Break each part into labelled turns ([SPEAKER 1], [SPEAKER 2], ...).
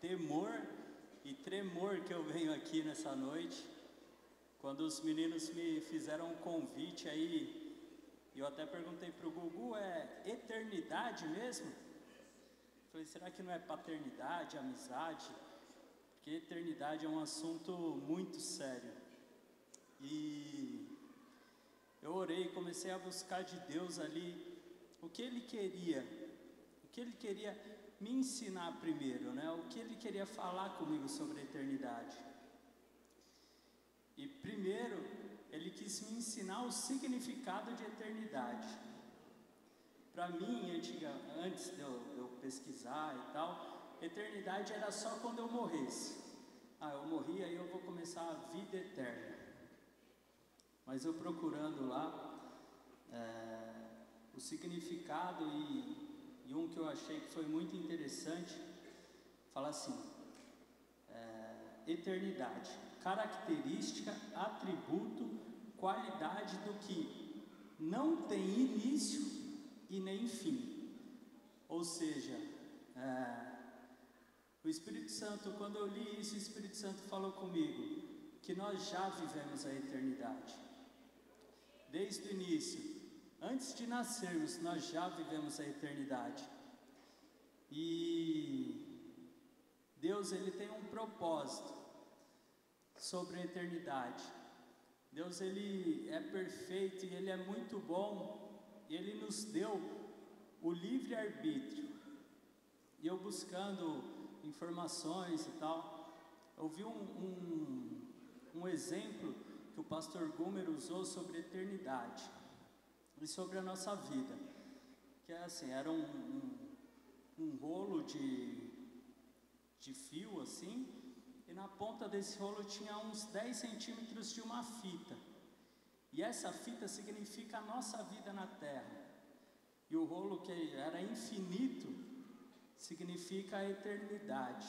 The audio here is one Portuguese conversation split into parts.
[SPEAKER 1] temor e tremor que eu venho aqui nessa noite. Quando os meninos me fizeram um convite aí, eu até perguntei para o Gugu, é eternidade mesmo? Falei, será que não é paternidade, amizade? Porque eternidade é um assunto muito sério. E eu orei, comecei a buscar de Deus ali o que Ele queria me ensinar primeiro, né? O que Ele queria falar comigo sobre a eternidade. E primeiro, Ele quis me ensinar o significado de eternidade. Para mim, antes de eu pesquisar e tal, eternidade era só quando eu morresse. Eu morri, aí eu vou começar a vida eterna. Mas eu procurando lá o significado e um que eu achei que foi muito interessante, fala assim, eternidade, característica, atributo, qualidade do que não tem início e nem fim. Ou seja, o Espírito Santo, quando eu li isso, o Espírito Santo falou comigo que nós já vivemos a eternidade. Desde o início, antes de nascermos, nós já vivemos a eternidade. E Deus, Ele tem um propósito sobre a eternidade. Deus, Ele é perfeito e Ele é muito bom. E Ele nos deu o livre-arbítrio. E eu buscando informações e tal, eu vi um exemplo que o pastor Gumer usou sobre a eternidade e sobre a nossa vida, que é assim, era um rolo de fio assim, e na ponta desse rolo tinha uns 10 centímetros de uma fita, e essa fita significa a nossa vida na terra, e o rolo que era infinito significa a eternidade.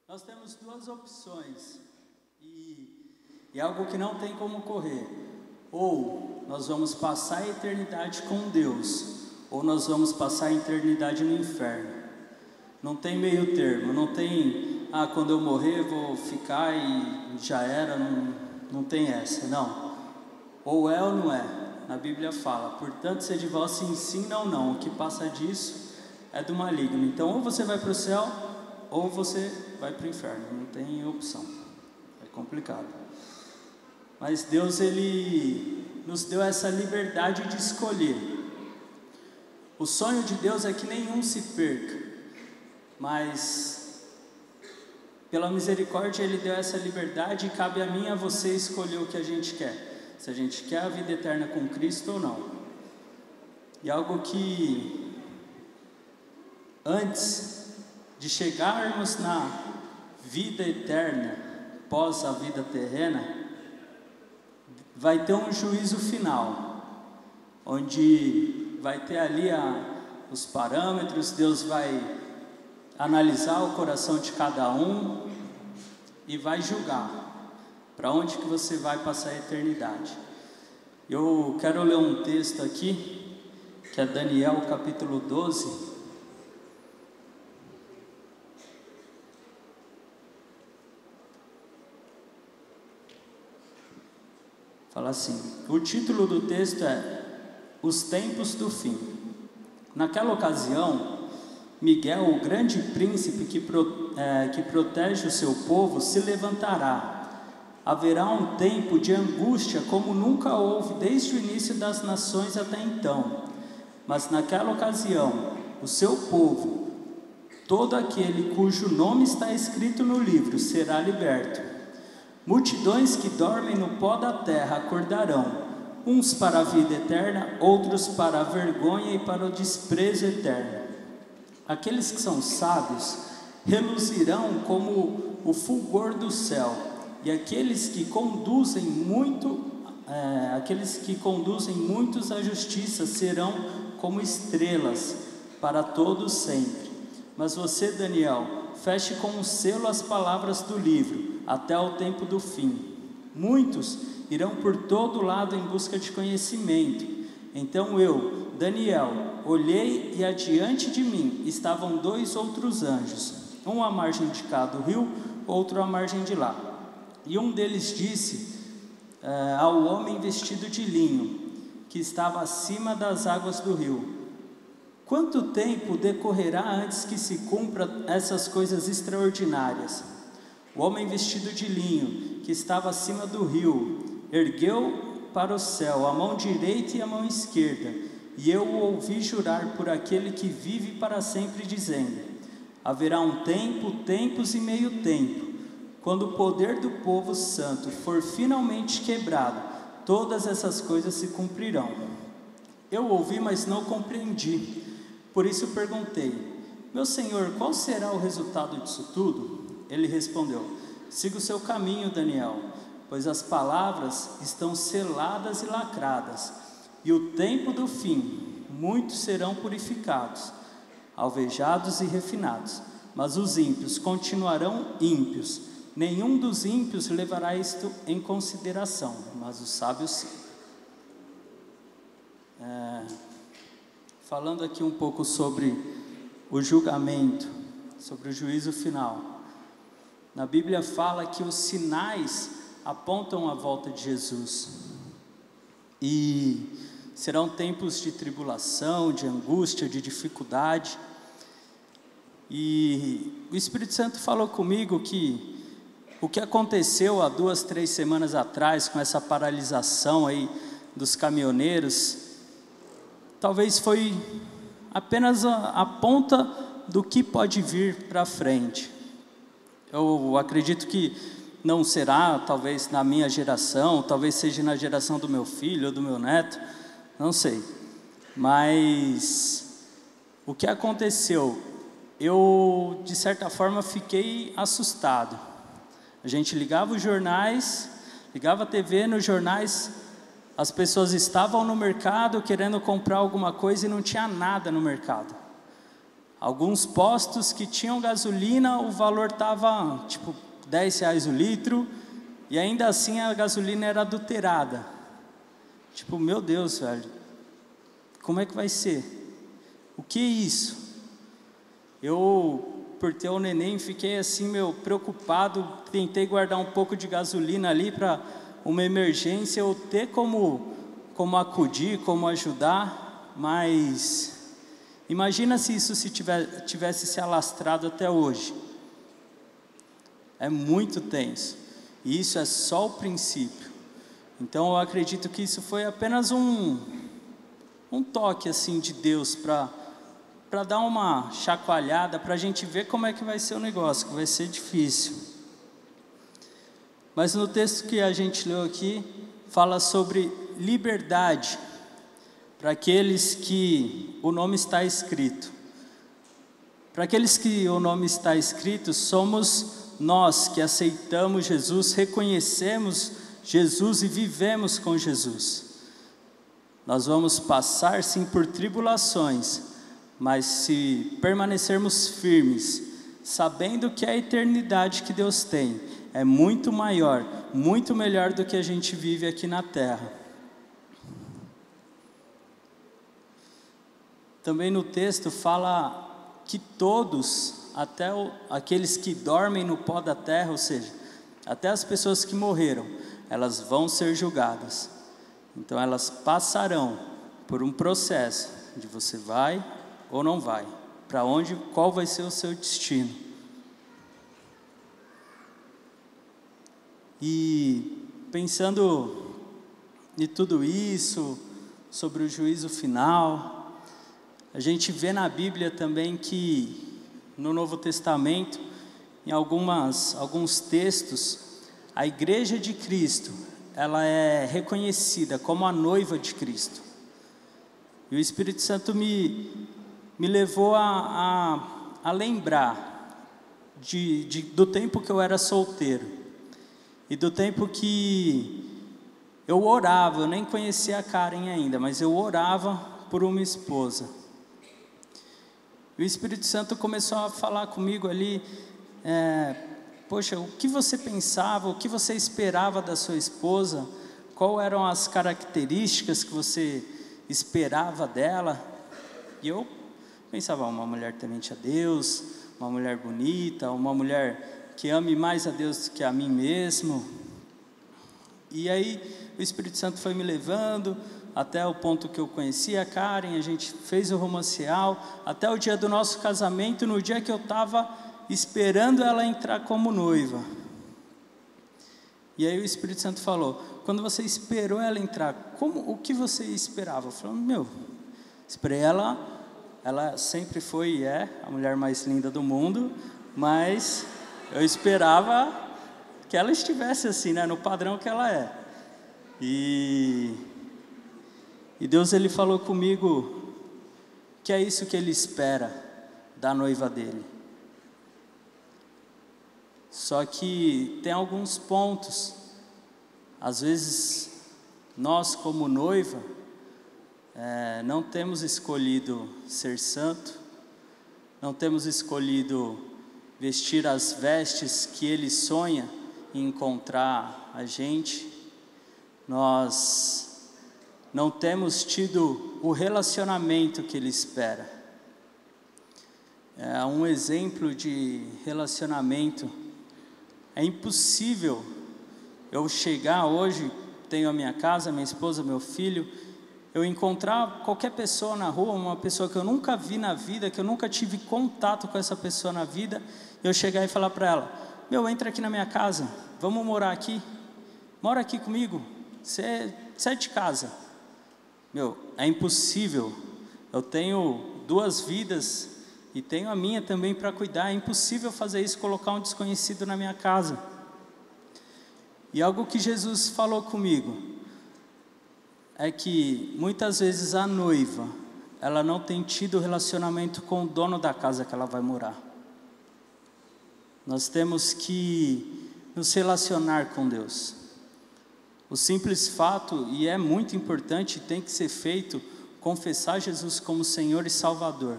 [SPEAKER 1] Nós temos duas opções, e algo que não tem como correr: ou nós vamos passar a eternidade com Deus, ou nós vamos passar a eternidade no inferno. Não tem meio termo, não tem, quando eu morrer vou ficar e já era, não tem essa, não. Ou é ou não é, na Bíblia fala, portanto sede vós se ensina ou não, o que passa disso é do maligno. Então ou você vai para o céu, ou você vai para o inferno, não tem opção, é complicado. Mas Deus, Ele nos deu essa liberdade de escolher. O sonho de Deus é que nenhum se perca, mas pela misericórdia Ele deu essa liberdade e cabe a mim e a você escolher o que a gente quer, se a gente quer a vida eterna com Cristo ou não. E algo que antes de chegarmos na vida eterna, pós a vida terrena, vai ter um juízo final, onde vai ter ali os parâmetros, Deus vai analisar o coração de cada um e vai julgar para onde que você vai passar a eternidade. Eu quero ler um texto aqui, que é Daniel capítulo 12, fala assim, o título do texto é Os Tempos do Fim. Naquela ocasião, Miguel, o grande príncipe que protege o seu povo, se levantará. Haverá um tempo de angústia como nunca houve desde o início das nações até então. Mas naquela ocasião, o seu povo, todo aquele cujo nome está escrito no livro, será liberto. Multidões que dormem no pó da terra acordarão, uns para a vida eterna, outros para a vergonha e para o desprezo eterno. Aqueles que são sábios reluzirão como o fulgor do céu, e aqueles que conduzem muitos à justiça serão como estrelas para todos sempre. Mas você, Daniel, feche com um selo as palavras do livro, até o tempo do fim. Muitos irão por todo lado em busca de conhecimento. Então eu, Daniel, olhei e adiante de mim estavam 2 outros anjos. um à margem de cá do rio, outro à margem de lá. E um deles disse ao homem vestido de linho, que estava acima das águas do rio: quanto tempo decorrerá antes que se cumpra essas coisas extraordinárias? O homem vestido de linho, que estava acima do rio, ergueu para o céu a mão direita e a mão esquerda, e eu o ouvi jurar por aquele que vive para sempre, dizendo: haverá um tempo, tempos e meio tempo, quando o poder do povo santo for finalmente quebrado, todas essas coisas se cumprirão. Eu ouvi, mas não compreendi. Por isso perguntei: meu senhor, qual será o resultado disso tudo? Ele respondeu: siga o seu caminho, Daniel, pois as palavras estão seladas e lacradas, e o tempo do fim, muitos serão purificados, alvejados e refinados, mas os ímpios continuarão ímpios. Nenhum dos ímpios levará isto em consideração, mas os sábios sim. Falando aqui um pouco sobre o julgamento, sobre o juízo final. Na Bíblia fala que os sinais apontam a volta de Jesus. E serão tempos de tribulação, de angústia, de dificuldade. E o Espírito Santo falou comigo que o que aconteceu há 2, 3 semanas atrás, com essa paralisação aí dos caminhoneiros, talvez foi apenas a ponta do que pode vir para frente. Eu acredito que não será, talvez na minha geração, talvez seja na geração do meu filho ou do meu neto, não sei. Mas o que aconteceu? Eu, de certa forma, fiquei assustado. A gente ligava os jornais, ligava a TV, nos jornais, as pessoas estavam no mercado querendo comprar alguma coisa e não tinha nada no mercado. Alguns postos que tinham gasolina, o valor estava tipo R$10 o litro, e ainda assim a gasolina era adulterada. Tipo, meu Deus, velho, como é que vai ser? O que é isso? Eu, por ter o neném, fiquei assim, preocupado, tentei guardar um pouco de gasolina ali para uma emergência, eu ter como acudir, como ajudar, mas imagina se isso tivesse se alastrado até hoje. É muito tenso, e isso é só o princípio. Então eu acredito que isso foi apenas um toque assim de Deus para dar uma chacoalhada, para a gente ver como é que vai ser o negócio, que vai ser difícil. Mas no texto que a gente leu aqui, fala sobre liberdade para aqueles que o nome está escrito. Para aqueles que o nome está escrito, somos nós que aceitamos Jesus, reconhecemos Jesus e vivemos com Jesus. Nós vamos passar sim por tribulações, mas se permanecermos firmes, sabendo que a eternidade que Deus tem é muito maior, muito melhor do que a gente vive aqui na terra. Também no texto fala que todos, até aqueles que dormem no pó da terra, ou seja, até as pessoas que morreram, elas vão ser julgadas. Então elas passarão por um processo de você vai ou não vai, para onde, qual vai ser o seu destino. E pensando em tudo isso, sobre o juízo final, a gente vê na Bíblia também que no Novo Testamento, em alguns textos, a Igreja de Cristo, ela é reconhecida como a noiva de Cristo. E o Espírito Santo me levou a lembrar do tempo que eu era solteiro. E do tempo que eu orava, eu nem conhecia a Karen ainda, mas eu orava por uma esposa. E o Espírito Santo começou a falar comigo ali, poxa, o que você pensava, o que você esperava da sua esposa, quais eram as características que você esperava dela? E eu pensava, uma mulher temente a Deus, uma mulher bonita, uma mulher que ame mais a Deus do que a mim mesmo. E aí o Espírito Santo foi me levando até o ponto que eu conheci a Karen, a gente fez o romancial, até o dia do nosso casamento, no dia que eu estava esperando ela entrar como noiva. E aí o Espírito Santo falou: quando você esperou ela entrar, o que você esperava? Eu falei: esperei ela sempre foi e é a mulher mais linda do mundo, mas eu esperava que ela estivesse assim, né, no padrão que ela é. E Deus, ele falou comigo que é isso que ele espera da noiva dele. Só que tem alguns pontos. Às vezes, nós como noiva, não temos escolhido ser santo, não temos escolhido vestir as vestes que ele sonha em encontrar a gente. Nós não temos tido o relacionamento que ele espera. Um exemplo de relacionamento: é impossível eu chegar hoje, tenho a minha casa, minha esposa, meu filho, eu encontrar qualquer pessoa na rua, uma pessoa que eu nunca vi na vida, que eu nunca tive contato com essa pessoa na vida, eu chegar e falar para ela: entra aqui na minha casa, vamos morar aqui, mora aqui comigo, você é de casa. É impossível. Eu tenho 2 vidas e tenho a minha também para cuidar. É impossível fazer isso, colocar um desconhecido na minha casa. E algo que Jesus falou comigo é que muitas vezes a noiva, ela não tem tido relacionamento com o dono da casa que ela vai morar. Nós temos que nos relacionar com Deus. O simples fato, e é muito importante, tem que ser feito, confessar Jesus como Senhor e Salvador.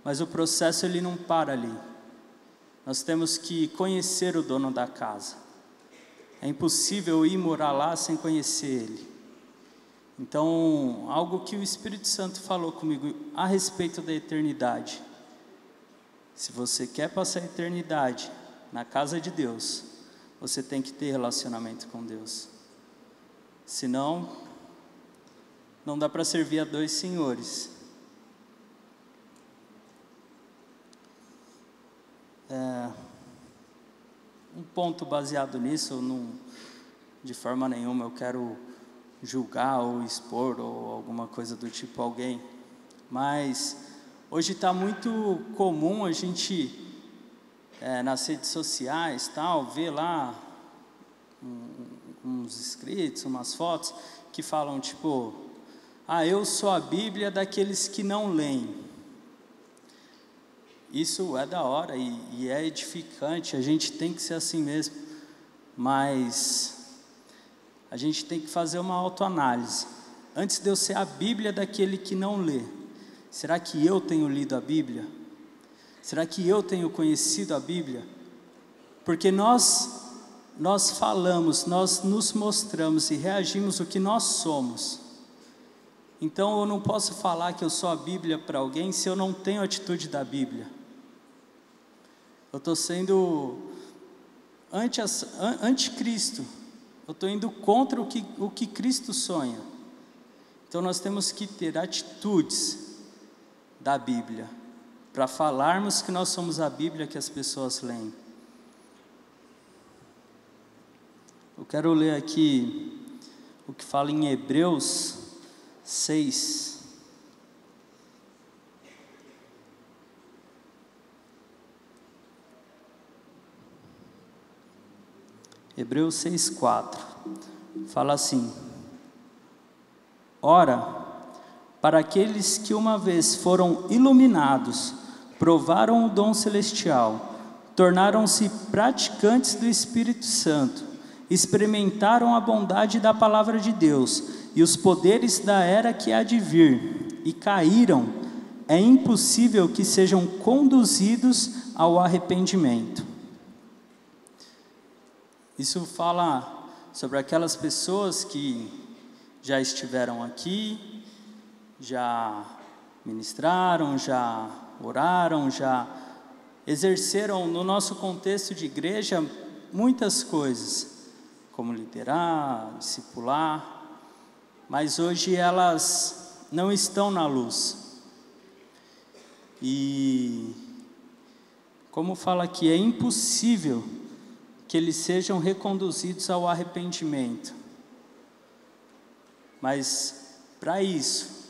[SPEAKER 1] Mas o processo, ele não para ali. Nós temos que conhecer o dono da casa. É impossível ir morar lá sem conhecer ele. Então, algo que o Espírito Santo falou comigo a respeito da eternidade: se você quer passar a eternidade na casa de Deus, você tem que ter relacionamento com Deus. Senão, não dá para servir a 2 senhores. Um ponto baseado nisso, de forma nenhuma eu quero julgar ou expor ou alguma coisa do tipo alguém, mas hoje está muito comum a gente, nas redes sociais, ver lá uns escritos, umas fotos que falam tipo: eu sou a Bíblia daqueles que não leem. Isso é da hora e é edificante, a gente tem que ser assim mesmo, mas a gente tem que fazer uma autoanálise. Antes de eu ser a Bíblia daquele que não lê, será que eu tenho lido a Bíblia? Será que eu tenho conhecido a Bíblia? Porque nós falamos, nós nos mostramos e reagimos o que nós somos. Então eu não posso falar que eu sou a Bíblia para alguém se eu não tenho a atitude da Bíblia. Eu estou sendo anticristo. Eu estou indo contra o que Cristo sonha. Então nós temos que ter atitudes da Bíblia, para falarmos que nós somos a Bíblia que as pessoas leem. Eu quero ler aqui o que fala em Hebreus 6. Hebreus 6:4 fala assim: ora, para aqueles que uma vez foram iluminados, provaram o dom celestial, tornaram-se praticantes do Espírito Santo, experimentaram a bondade da palavra de Deus e os poderes da era que há de vir, e caíram, é impossível que sejam conduzidos ao arrependimento. Isso fala sobre aquelas pessoas que já estiveram aqui, já ministraram, já oraram, já exerceram no nosso contexto de igreja muitas coisas, como liderar, discipular, mas hoje elas não estão na luz. E como fala aqui, é impossível que eles sejam reconduzidos ao arrependimento. Mas para isso,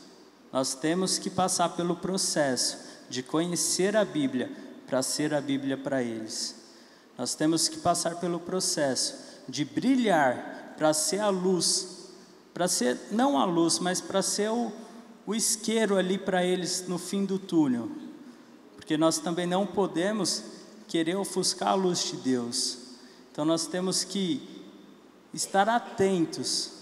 [SPEAKER 1] nós temos que passar pelo processo de conhecer a Bíblia para ser a Bíblia para eles. Nós temos que passar pelo processo de brilhar para ser a luz, para ser, não a luz, mas para ser o isqueiro ali para eles no fim do túnel. Porque nós também não podemos querer ofuscar a luz de Deus. Então nós temos que estar atentos.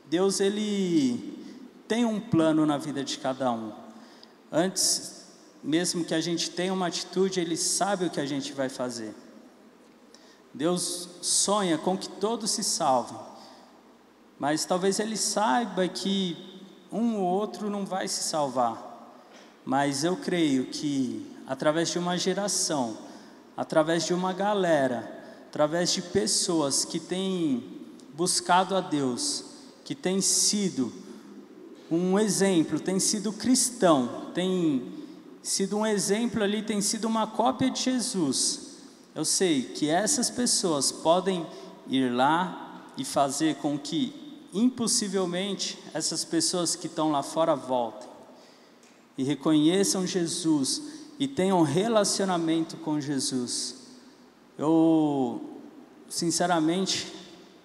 [SPEAKER 1] Deus, Ele tem um plano na vida de cada um. Antes mesmo que a gente tenha uma atitude, Ele sabe o que a gente vai fazer. Deus sonha com que todos se salvem, mas talvez Ele saiba que um ou outro não vai se salvar. Mas eu creio que através de uma geração, através de uma galera, através de pessoas que têm buscado a Deus, que têm sido um exemplo, têm sido cristão, têm sido um exemplo ali, têm sido uma cópia de Jesus. Eu sei que essas pessoas podem ir lá e fazer com que, impossivelmente, essas pessoas que estão lá fora voltem e reconheçam Jesus e tenham um relacionamento com Jesus. Eu, sinceramente,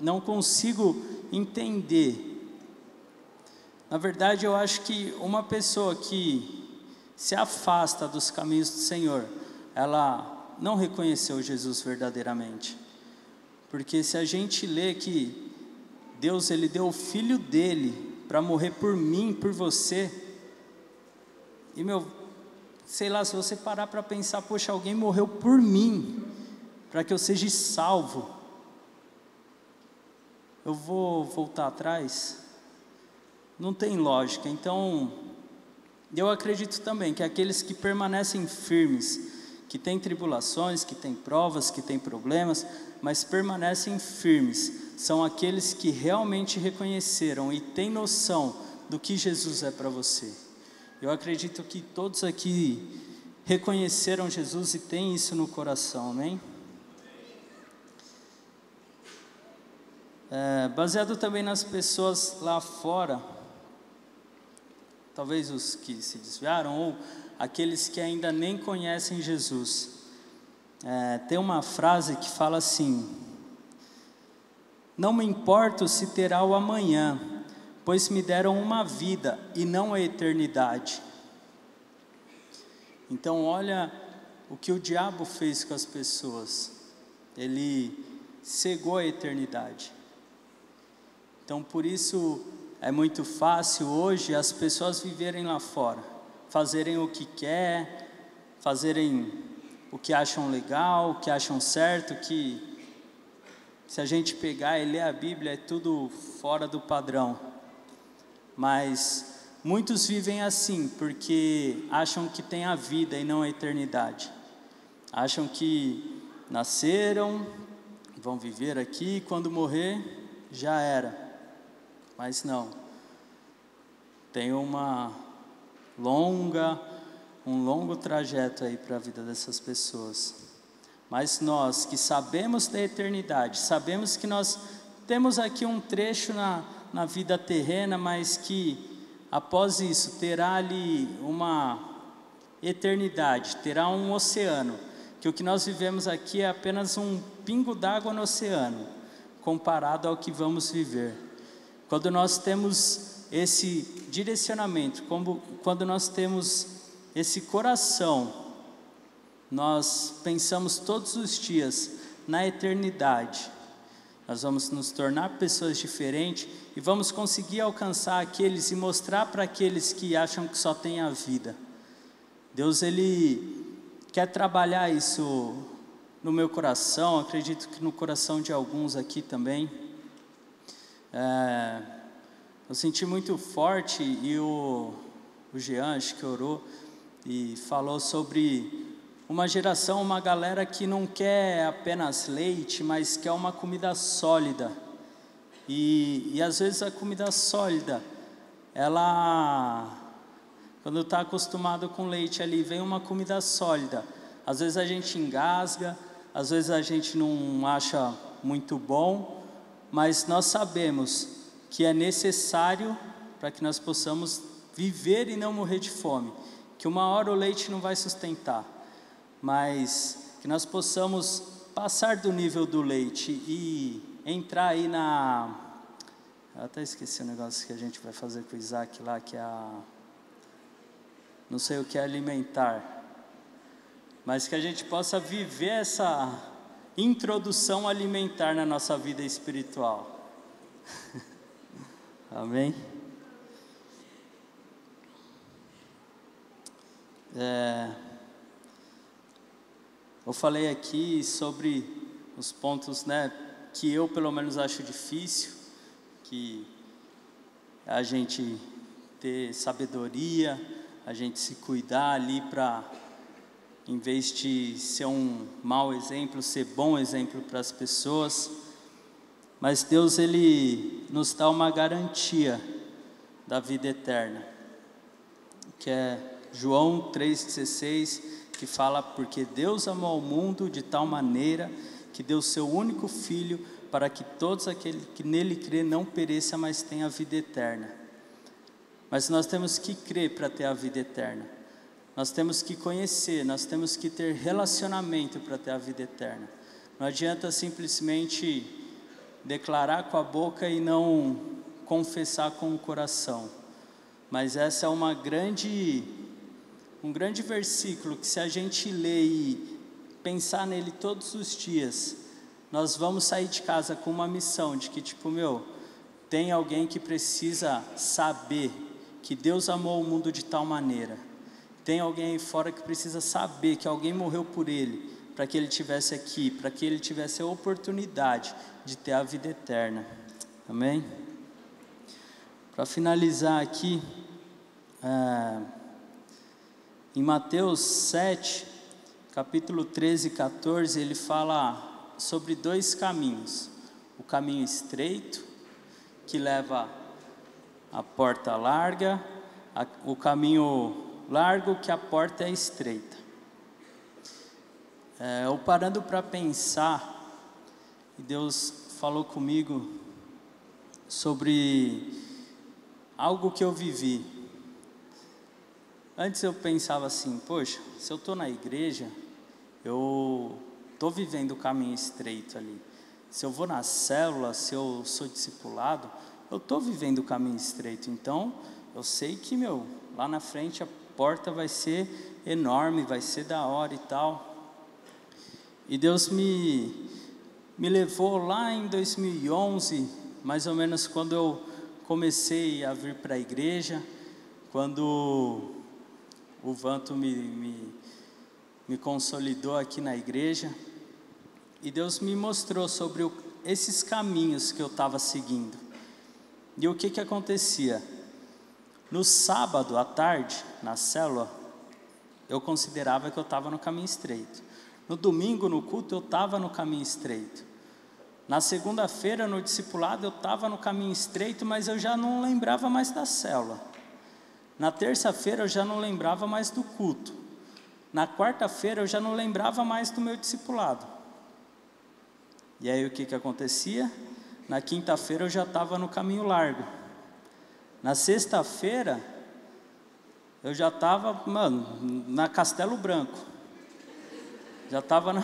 [SPEAKER 1] não consigo entender. Na verdade, eu acho que uma pessoa que se afasta dos caminhos do Senhor, ela não reconheceu Jesus verdadeiramente. Porque se a gente lê que Deus, Ele deu o Filho dEle para morrer por mim, por você, e sei lá, se você parar para pensar, poxa, alguém morreu por mim, para que eu seja salvo, eu vou voltar atrás? Não tem lógica. Então, eu acredito também que aqueles que permanecem firmes, que têm tribulações, que têm provas, que têm problemas, mas permanecem firmes, são aqueles que realmente reconheceram e têm noção do que Jesus é para você. Eu acredito que todos aqui reconheceram Jesus e têm isso no coração, amém? Baseado também nas pessoas lá fora, talvez os que se desviaram ou aqueles que ainda nem conhecem Jesus, tem uma frase que fala assim: não me importo se terá o amanhã, pois me deram uma vida e não a eternidade. Então olha o que o diabo fez com as pessoas, ele cegou a eternidade. Então por isso é muito fácil hoje as pessoas viverem lá fora, fazerem o que quer, fazerem o que acham legal, o que acham certo, que se a gente pegar e ler a Bíblia é tudo fora do padrão. Mas muitos vivem assim porque acham que tem a vida e não a eternidade. Acham que nasceram, vão viver aqui e quando morrer já era. Mas não, tem um longo trajeto aí para a vida dessas pessoas. Mas nós que sabemos da eternidade, sabemos que nós temos aqui um trecho na vida terrena, mas que após isso terá ali uma eternidade, terá um oceano, que o que nós vivemos aqui é apenas um pingo d'água no oceano, comparado ao que vamos viver. Quando nós temos esse direcionamento, quando nós temos esse coração, nós pensamos todos os dias na eternidade. Nós vamos nos tornar pessoas diferentes e vamos conseguir alcançar aqueles e mostrar para aqueles que acham que só tem a vida. Deus, Ele quer trabalhar isso no meu coração, acredito que no coração de alguns aqui também. Eu senti muito forte e o Jean, acho que orou e falou sobre uma geração, uma galera que não quer apenas leite, mas quer uma comida sólida. E às vezes a comida sólida, ela, quando está acostumado com leite ali, vem uma comida sólida. Às vezes a gente engasga, às vezes a gente não acha muito bom, mas nós sabemos que é necessário para que nós possamos viver e não morrer de fome. Que uma hora o leite não vai sustentar, mas que nós possamos passar do nível do leite e entrar aí eu até esqueci o negócio que a gente vai fazer com o Isaac lá, que é não sei o que é alimentar, mas que a gente possa viver essa introdução alimentar na nossa vida espiritual. Amém? Eu falei aqui sobre os pontos, né, que eu pelo menos acho difícil, que a gente ter sabedoria, a gente se cuidar ali para, em vez de ser um mau exemplo, ser bom exemplo para as pessoas. Mas Deus, Ele nos dá uma garantia da vida eterna, que é João 3,16, que fala: porque Deus amou o mundo de tal maneira que deu seu único Filho, para que todos aqueles que nele crê não pereça, mas tenha a vida eterna. Mas nós temos que crer para ter a vida eterna. Nós temos que conhecer, nós temos que ter relacionamento para ter a vida eterna. Não adianta simplesmente declarar com a boca e não confessar com o coração. Mas essa é um grande versículo que, se a gente ler e pensar nele todos os dias, nós vamos sair de casa com uma missão de que, tem alguém que precisa saber que Deus amou o mundo de tal maneira. Tem alguém aí fora que precisa saber que alguém morreu por ele, para que ele estivesse aqui, para que ele tivesse a oportunidade de ter a vida eterna. Amém? Para finalizar aqui, em Mateus 7, capítulo 13 e 14, ele fala sobre dois caminhos. O caminho estreito, que leva à porta larga, o caminho largo, que a porta é estreita. Eu parando para pensar, e Deus falou comigo sobre algo que eu vivi. Antes eu pensava assim: poxa, se eu estou na igreja, eu estou vivendo o caminho estreito ali. Se eu vou na célula, se eu sou discipulado, eu estou vivendo o caminho estreito. Então, eu sei que, lá na frente a porta vai ser enorme, vai ser da hora e tal. E Deus me levou lá em 2011, mais ou menos quando eu comecei a vir para a igreja, quando o Vanto me consolidou aqui na igreja, e Deus me mostrou sobre esses caminhos que eu estava seguindo. E o que acontecia? No sábado à tarde, na célula, eu considerava que eu estava no caminho estreito. No domingo, no culto, eu estava no caminho estreito. Na segunda-feira, no discipulado, eu estava no caminho estreito, mas eu já não lembrava mais da célula. Na terça-feira, eu já não lembrava mais do culto. Na quarta-feira, eu já não lembrava mais do meu discipulado. E aí o que acontecia? Na quinta-feira, eu já estava no caminho largo. Na sexta-feira, eu já estava, na Castelo Branco. Já estava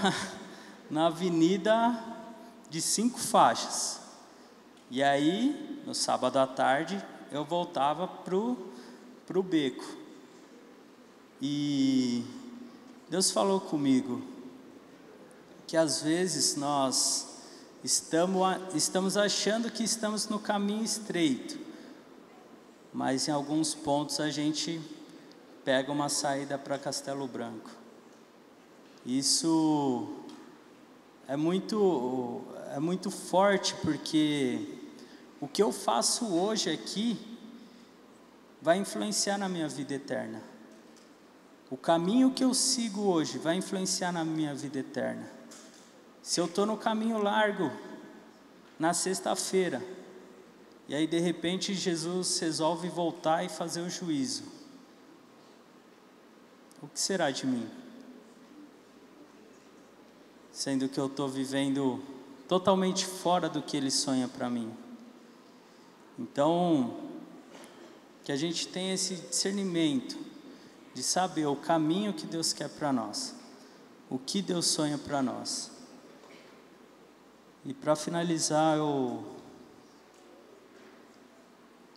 [SPEAKER 1] na avenida de 5 faixas. E aí, no sábado à tarde, eu voltava pro beco. E Deus falou comigo que às vezes nós estamos achando que estamos no caminho estreito, mas em alguns pontos a gente pega uma saída para Castelo Branco. Isso é muito forte, porque o que eu faço hoje aqui vai influenciar na minha vida eterna. O caminho que eu sigo hoje vai influenciar na minha vida eterna. Se eu estou no caminho largo, na sexta-feira, e aí de repente Jesus resolve voltar e fazer o juízo, o que será de mim? Sendo que eu estou vivendo totalmente fora do que Ele sonha para mim. Então, que a gente tenha esse discernimento de saber o caminho que Deus quer para nós, o que Deus sonha para nós. E para finalizar, eu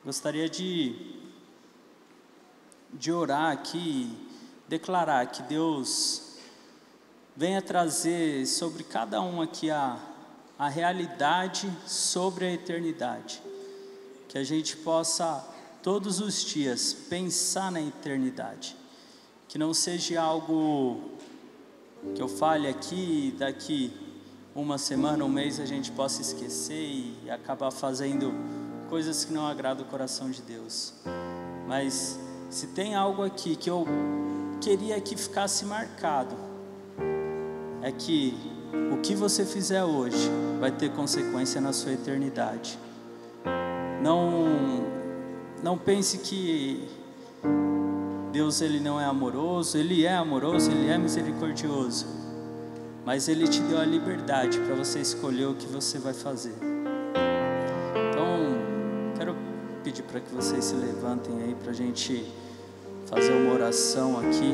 [SPEAKER 1] gostaria de orar aqui, declarar que Deus venha trazer sobre cada um aqui a realidade sobre a eternidade. Que a gente possa todos os dias pensar na eternidade. Que não seja algo que eu fale aqui, daqui uma semana, um mês a gente possa esquecer e acabar fazendo coisas que não agradam o coração de Deus. Mas se tem algo aqui que eu queria que ficasse marcado, é que o que você fizer hoje vai ter consequência na sua eternidade. Não pense que Deus ele não é amoroso, Ele é amoroso, Ele é misericordioso, mas Ele te deu a liberdade para você escolher o que você vai fazer. Então, quero pedir para que vocês se levantem aí para a gente fazer uma oração aqui.